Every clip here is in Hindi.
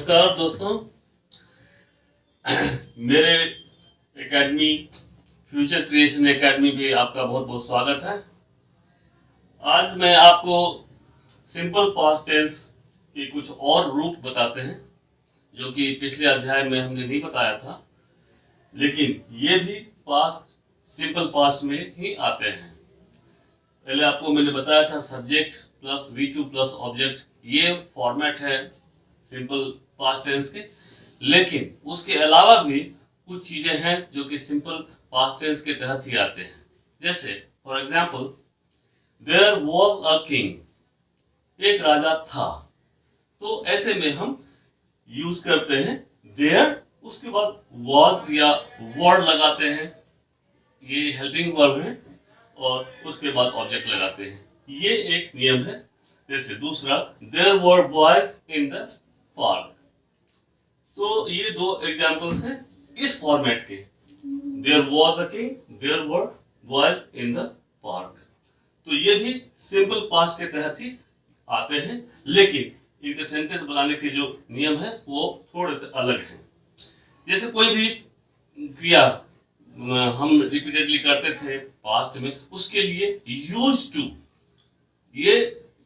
नमस्कार दोस्तों। मेरे एकेडमी फ्यूचर क्रिएशन एकेडमी पे आपका बहुत बहुत स्वागत है। आज मैं आपको सिंपल पास्ट टेंस के कुछ और रूप बताते हैं जो कि पिछले अध्याय में हमने नहीं बताया था, लेकिन ये भी पास्ट सिंपल पास्ट में ही आते हैं। पहले आपको मैंने बताया था subject plus V2 plus object, ये फॉर्मेट है सिंपल पास्ट टेंस के। लेकिन उसके अलावा भी कुछ चीजें हैं जो कि सिंपल पास्ट टेंस के तहत ही आते हैं। जैसे for example, there was a king, एक राजा था। तो ऐसे में हम यूज करते हैं देयर, उसके बाद वॉज या वर्ड लगाते हैं, ये हेल्पिंग वर्ब है, और उसके बाद ऑब्जेक्ट लगाते हैं। ये एक नियम है। जैसे दूसरा, there were boys in the park. तो ये दो एग्जांपल्स हैं इस फॉर्मेट के। There was a king, there were boys in the park. तो ये भी सिंपल पास्ट के तहत ही आते हैं, लेकिन इनके सेंटेंस बनाने के जो नियम है वो थोड़े से अलग हैं। जैसे कोई भी क्रिया हम रिपीटेडली करते थे पास्ट में, उसके लिए यूज्ड टू, ये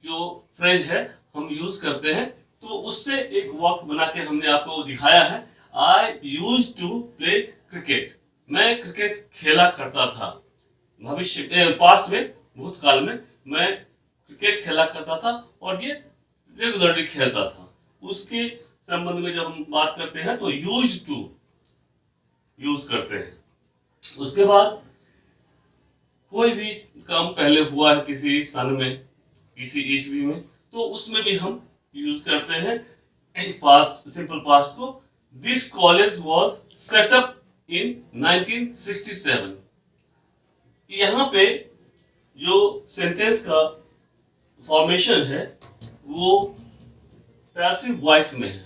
जो फ्रेज है हम यूज करते हैं। तो उससे एक वाक्य बना के हमने आपको दिखाया है। आई यूज टू प्ले क्रिकेट, मैं क्रिकेट खेला करता था। भविष्य पास्ट में, भूतकाल में मैं क्रिकेट खेला करता था और ये रेगुलरली खेलता था। उसके संबंध में जब हम बात करते हैं तो यूज टू यूज करते हैं। उसके बाद कोई भी काम पहले हुआ है किसी सन में, किसी ईस्वी में, तो उसमें भी हम यूज करते हैं पास्ट, सिंपल पास्ट को। This college was set up in 1967। यहाँ पे जो सेंटेंस का फॉर्मेशन है वो पैसिव वॉइस में है।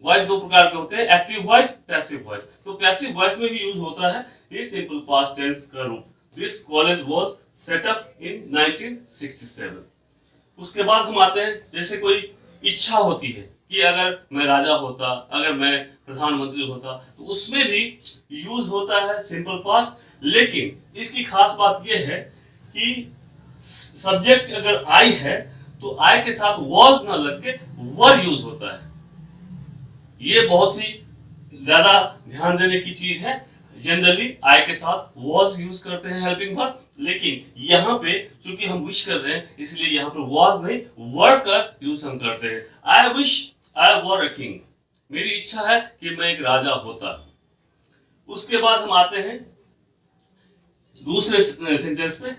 वॉइस दो प्रकार के होते हैं, एक्टिव वॉइस, पैसिव वॉइस। तो पैसिव वॉइस में भी यूज होता है ये सिंपल पास्ट टेंस का रूप। This college was set up in 1967। उसके बाद हम आते हैं, जैसे कोई इच्छा होती है कि अगर मैं राजा होता, अगर मैं प्रधानमंत्री होता, तो उसमें भी यूज होता है सिंपल पास्ट। लेकिन इसकी खास बात यह है कि सब्जेक्ट अगर आई है तो आई के साथ वॉज ना लग के वर यूज होता है। ये बहुत ही ज्यादा ध्यान देने की चीज है। जनरली आई के साथ वॉज यूज करते हैं हेल्पिंग वर्ब, लेकिन यहाँ पे चूंकि हम विश कर रहे हैं इसलिए यहाँ पे वॉज नहीं वर का यूज हम करते हैं। I wish I were a king, मेरी इच्छा है कि मैं एक राजा होता। उसके बाद हम आते हैं दूसरे सेंटेंस पे।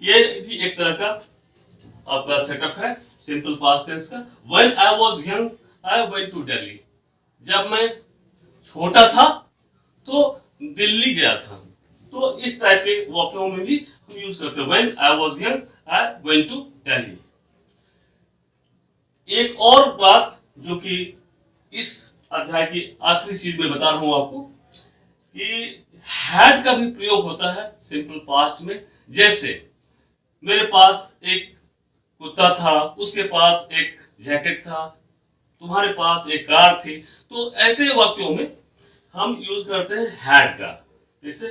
ये भी एक तरह का आपका सेटअप है सिंपल पास्ट टेंस का। When I was young I went to Delhi, जब मैं छोटा था तो दिल्ली गया था। तो इस टाइप के वाक्यों में भी हम यूज करते हैं when I was young I went to Delhi. एक और बात जो कि इस अध्याय की आखिरी चीज में बता रहा हूं आपको, कि हैड का भी प्रयोग होता है सिंपल पास्ट में। जैसे मेरे पास एक कुत्ता था, उसके पास एक जैकेट था, तुम्हारे पास एक कार थी। तो ऐसे वाक्यों में हम यूज करते हैं हैड का। जैसे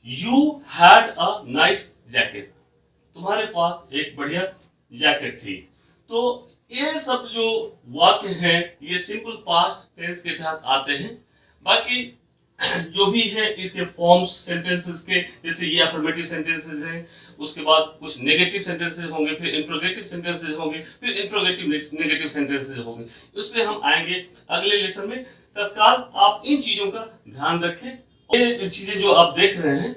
you had a nice jacket, तुम्हारे पास एक बढ़िया जैकेट थी। तो ये सब जो वाक्य हैं ये सिंपल पास्ट टेंस के तहत आते हैं। बाकी जो भी है इसके फॉर्म्स सेंटेंसेस के, जैसे ये अफर्मेटिव सेंटेंसेस हैं, उसके बाद कुछ नेगेटिव सेंटेंसेस होंगे, फिर इंट्रोगेटिव सेंटेंसेस होंगे, फिर इंट्रोगेटिव नेगेटिव सेंटेंसेस होंगे। उस पर हम आएंगे अगले लेसन में। तत्काल आप इन चीजों का ध्यान रखें। ये चीजें जो आप देख रहे हैं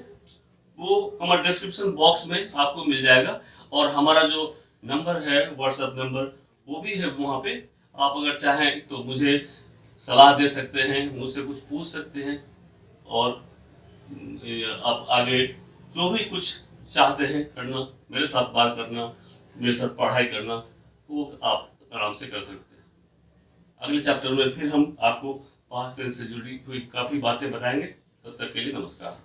वो हमारे डिस्क्रिप्शन बॉक्स में आपको मिल जाएगा, और हमारा जो नंबर है व्हाट्सएप नंबर वो भी है वहाँ पे। आप अगर चाहें तो मुझे सलाह दे सकते हैं, मुझसे कुछ पूछ सकते हैं, और आप आगे जो भी कुछ चाहते हैं करना, मेरे साथ बात करना, मेरे साथ पढ़ाई करना, वो आप आराम से कर सकते हैं। अगले चैप्टर में फिर हम आपको पास्ट टेंस से जुड़ी हुई काफी बातें बताएंगे। तब तक के लिए नमस्कार।